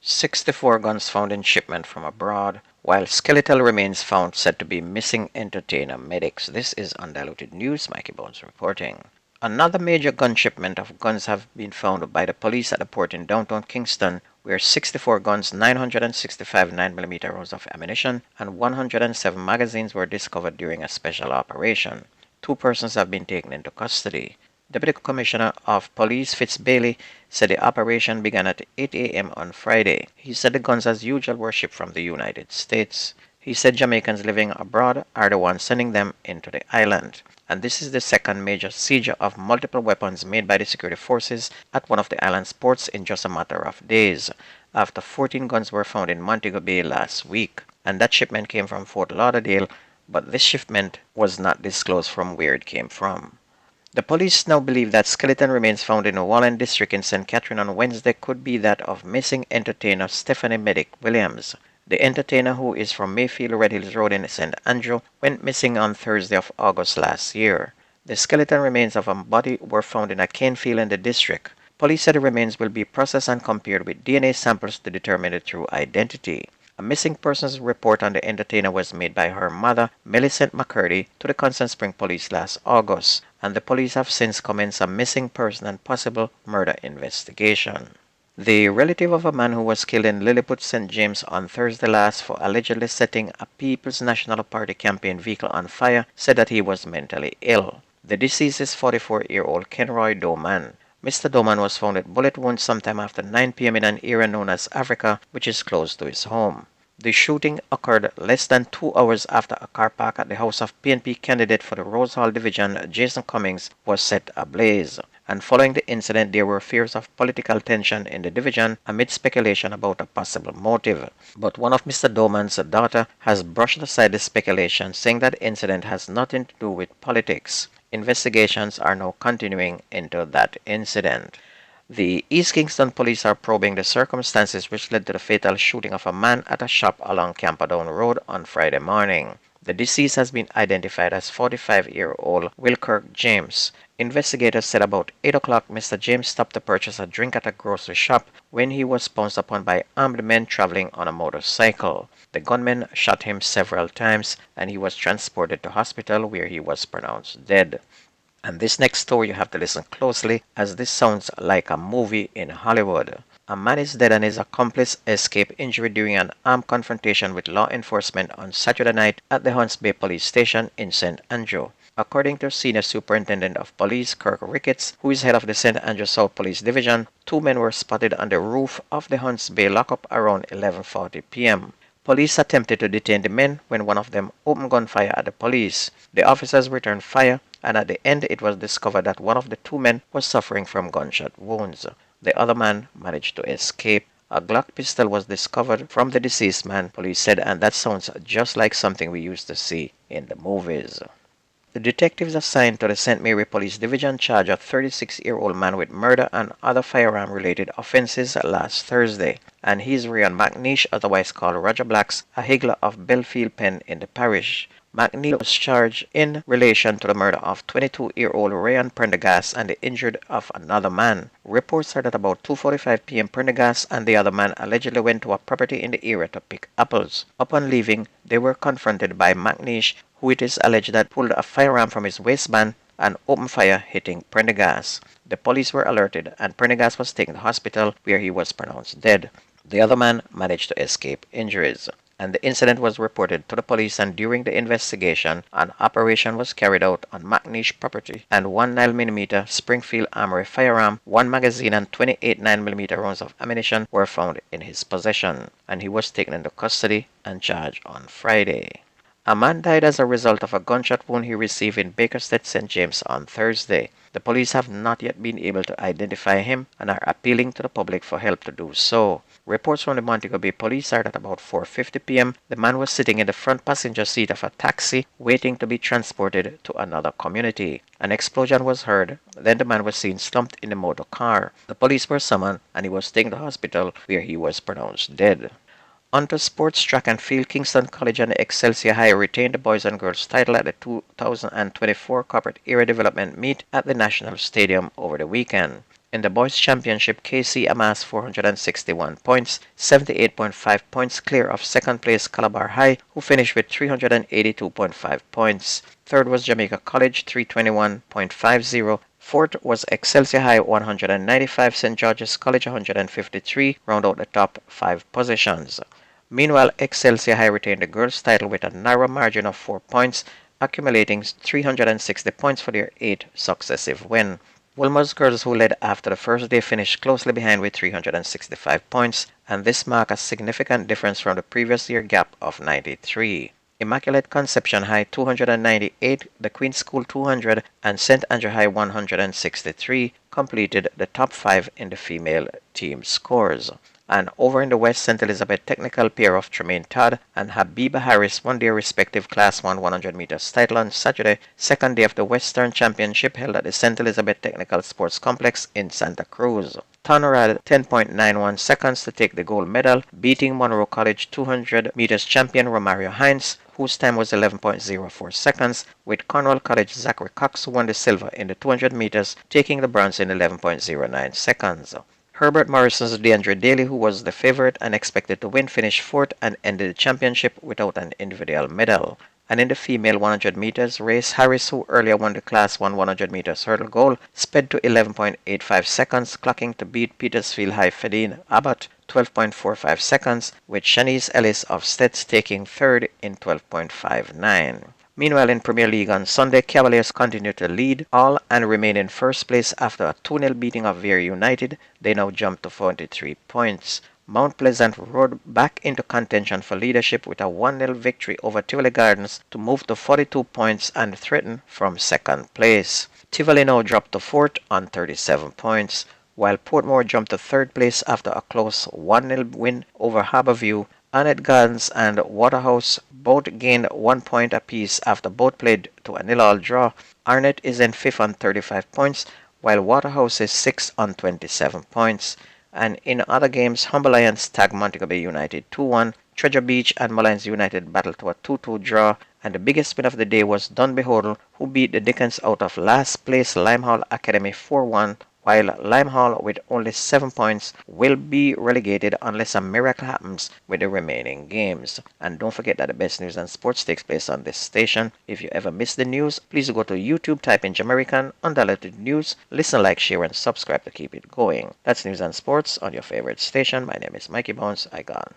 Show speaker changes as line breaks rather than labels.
64 guns found in shipment from abroad, while skeletal remains found said to be missing entertainer Meddik. This is Undiluted News. Mikey Bones reporting. Another major gun shipment of guns have been found by the police at a port in downtown Kingston, where 64 guns, 965 9mm rounds of ammunition, and 107 magazines were discovered during a special operation. 2 persons have been taken into custody. Deputy Commissioner of Police Fitz Bailey said the operation began at 8 a.m. on Friday. He said the guns as usual were shipped from the United States. He said Jamaicans living abroad are the ones sending them into the island. And this is the second major seizure of multiple weapons made by the security forces at one of the island's ports in just a matter of days, after 14 guns were found in Montego Bay last week. And that shipment came from Fort Lauderdale, but this shipment was not disclosed from where it came from. The police now believe that skeleton remains found in the Wallen district in St. Catherine on Wednesday could be that of missing entertainer Stephanie Meddik Williams. The entertainer, who is from Mayfield Red Hills Road in St. Andrew, went missing on Thursday of August last year. The skeleton remains of a body were found in a cane field in the district. Police said the remains will be processed and compared with DNA samples to determine the true identity. A missing persons report on the entertainer was made by her mother, Millicent McCurdy, to the Constant Spring Police last August, and the police have since commenced a missing person and possible murder investigation. The relative of a man who was killed in Lilliput, St. James on Thursday last for allegedly setting a People's National Party campaign vehicle on fire said that he was mentally ill. The deceased is 44-year-old Kenroy Doman. Mr. Doman was found with bullet wounds sometime after 9 p.m. in an area known as Africa, which is close to his home. The shooting occurred less than 2 hours after a car park at the house of PNP candidate for the Rose Hall division, Jason Cummings, was set ablaze. And following the incident, there were fears of political tension in the division amid speculation about a possible motive. But one of Mr. Doman's daughter has brushed aside the speculation, saying that the incident has nothing to do with politics. Investigations are now continuing into that incident. The East Kingston police are probing the circumstances which led to the fatal shooting of a man at a shop along Camperdown Road on Friday morning. The deceased has been identified as 45-year-old Wilkirk James. Investigators said about 8 o'clock Mr. James stopped to purchase a drink at a grocery shop when he was pounced upon by armed men traveling on a motorcycle. The gunmen shot him several times and he was transported to hospital where he was pronounced dead. And this next story you have to listen closely, as this sounds like a movie in Hollywood. A man is dead and his accomplice escaped injury during an armed confrontation with law enforcement on Saturday night at the Hunts Bay Police Station in St. Andrew. According to Senior Superintendent of Police Kirk Ricketts, who is head of the St. Andrew South Police Division, 2 men were spotted on the roof of the Hunts Bay lockup around 11:40 p.m. Police attempted to detain the men when one of them opened gunfire at the police. The officers returned fire, and at the end it was discovered that one of the 2 men was suffering from gunshot wounds. The other man managed to escape. A Glock pistol was discovered from the deceased man, police said, and that sounds just like something we used to see in the movies. The detectives assigned to the St. Mary Police Division charged a 36-year-old man with murder and other firearm-related offenses last Thursday, and he's Ryan McNeish, otherwise called Roger Blacks, a higgler of Belfield Pen in the parish. McNeill was charged in relation to the murder of 22-year-old Ryan Prendergast and the injury of another man. Reports are that about 2:45 p.m. Prendergast and the other man allegedly went to a property in the area to pick apples. Upon leaving, they were confronted by McNeish, who it is alleged that pulled a firearm from his waistband and opened fire, hitting Prendergast. The police were alerted and Prendergast was taken to hospital where he was pronounced dead. The other man managed to escape injuries. And the incident was reported to the police, and during the investigation, an operation was carried out on McNeish property, and 1 9mm Springfield Armory firearm, 1 magazine, and 28 9mm rounds of ammunition were found in his possession, and he was taken into custody and charged on Friday. A man died as a result of a gunshot wound he received in Bakerstead, St. James on Thursday. The police have not yet been able to identify him and are appealing to the public for help to do so. Reports from the Montego Bay Police are that about 4:50 p.m. the man was sitting in the front passenger seat of a taxi waiting to be transported to another community. An explosion was heard, then the man was seen slumped in the motor car. The police were summoned and he was taken to hospital where he was pronounced dead. Onto sports, track and field. Kingston College and Excelsior High retained the boys and girls title at the 2024 Corporate Area Development Meet at the National Stadium over the weekend. In the boys' championship, KC amassed 461 points, 78.5 points clear of second place Calabar High, who finished with 382.5 points. Third was Jamaica College, 321.50. Fourth was Excelsior High, 195. St. George's College, 153, round out the top 5 positions. Meanwhile, Excelsior High retained the girls' title with a narrow margin of 4 points, accumulating 360 points for their 8th successive win. Wilmer's girls, who led after the first day, finished closely behind with 365 points, and this marked a significant difference from the previous year gap of 93. Immaculate Conception High 298, the Queen's School 200, and St. Andrew High 163 completed the top 5 in the female team scores. And over in the West, St. Elizabeth Technical pair of Tremaine Todd and Habiba Harris won their respective Class 1 100 meters title on Saturday, second day of the Western Championship held at the St. Elizabeth Technical Sports Complex in Santa Cruz. Tanner had 10.91 seconds to take the gold medal, beating Monroe College 200 meters champion Romario Hines, whose time was 11.04 seconds, with Cornwall College Zachary Cox who won the silver in the 200 meters, taking the bronze in 11.09 seconds. Herbert Morrison's DeAndre Daly, who was the favorite and expected to win, finished fourth and ended the championship without an individual medal. And in the female 100 meters race, Harris, who earlier won the Class 1 100 meters hurdle gold, sped to 11.85 seconds, clocking to beat Petersfield High Fedine Abbott 12.45 seconds, with Shanice Ellis of Stets taking third in 12.59. Meanwhile, in Premier League on Sunday, Cavaliers continue to lead all and remain in first place after a 2-0 beating of Very United. They now jump to 43 points. Mount Pleasant rode back into contention for leadership with a 1-0 victory over Tivoli Gardens to move to 42 points and threaten from second place. Tivoli now dropped to fourth on 37 points, while Portmore jumped to third place after a close 1-0 win over Harborview. Arnett Gardens and Waterhouse both gained 1 point apiece after both played to a 0-0 draw. Arnett is in 5th on 35 points, while Waterhouse is 6th on 27 points. And in other games, Humble Lions tagged Montego Bay United 2-1, Treasure Beach and Mullines United battled to a 2-2 draw, and the biggest win of the day was Dunby Hodel, who beat the Dickens out of last place Limehall Academy 4-1, while Limehall, with only 7 points, will be relegated unless a miracle happens with the remaining games. And don't forget that the best news and sports takes place on this station. If you ever miss the news, please go to YouTube, type in Jamerican Undiluted News, listen, like, share, and subscribe to keep it going. That's news and sports on your favorite station. My name is Mikey Bones. I gone.